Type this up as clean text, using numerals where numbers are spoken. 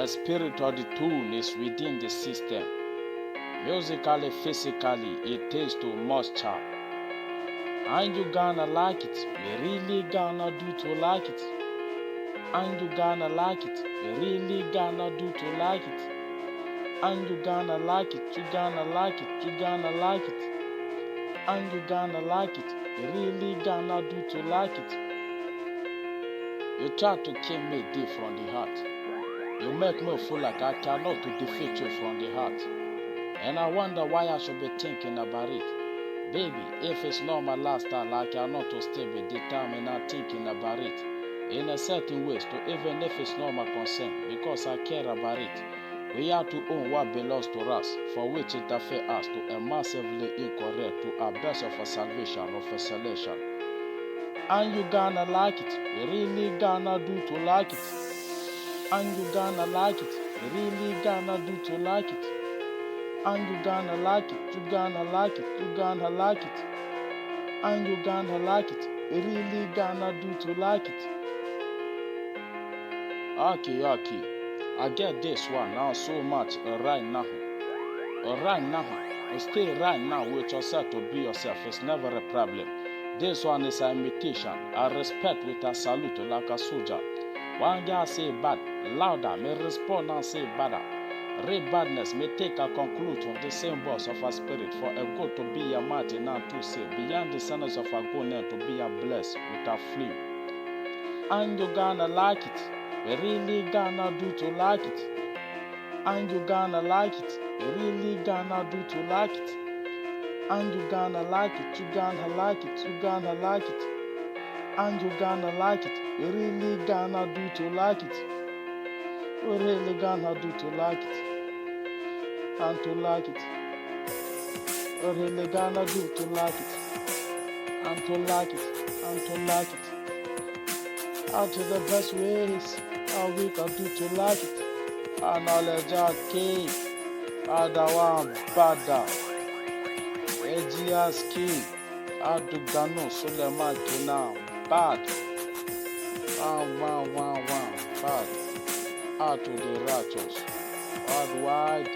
The spirit of the tune is within the system. Musically, physically, it takes too much charm. And you gonna like it, you really gonna do to like it. And you gonna like it, you really gonna do to like it. And you gonna like it, you gonna like it, you gonna like it. And you gonna like it, you really gonna do to like it. You try to kill me deep from the heart. You make me feel like I cannot to defeat you from the heart. And I wonder why I should be thinking about it. Baby, if it's not my last time, I cannot to stay with the time and not thinking about it. In a certain ways, to even if it's not my concern, because I care about it. We have to own what belongs to us, for which it affects us to a massively incorrect to our best of a salvation of a selection. And you gonna like it, you really gonna do to like it. And you gonna like it, you really gonna do to like it. And you gonna like it, you gonna like it, you gonna like it. And you gonna like it, you really gonna do to like it. Okay. I get this one now so much right now. Right now. Stay right now with yourself to be yourself. It's never a problem. This one is an imitation. I respect with a salute like a soldier. One guy say bad, louder, may respond and say badder. Real badness may take a conclude from the same voice of a spirit for a good to be a mighty and to say beyond the sentence of a good name to be a blessed with a flame. And you gonna like it, we really gonna do to like it. And you gonna like it, we really gonna do to like it. And you gonna like it, you gonna like it, you gonna like it. And you gonna like it, we really gonna do to like it. We really gonna do to like it. And to like it. We really gonna do to like it. And to like it. And to like it. Out to the best ways how we can do to like it. Acknowledge our king. Adawan Bada. Ejias king. Adugano Suleiman Kina. Bad. One. Bad. Out to the righteous. Worldwide.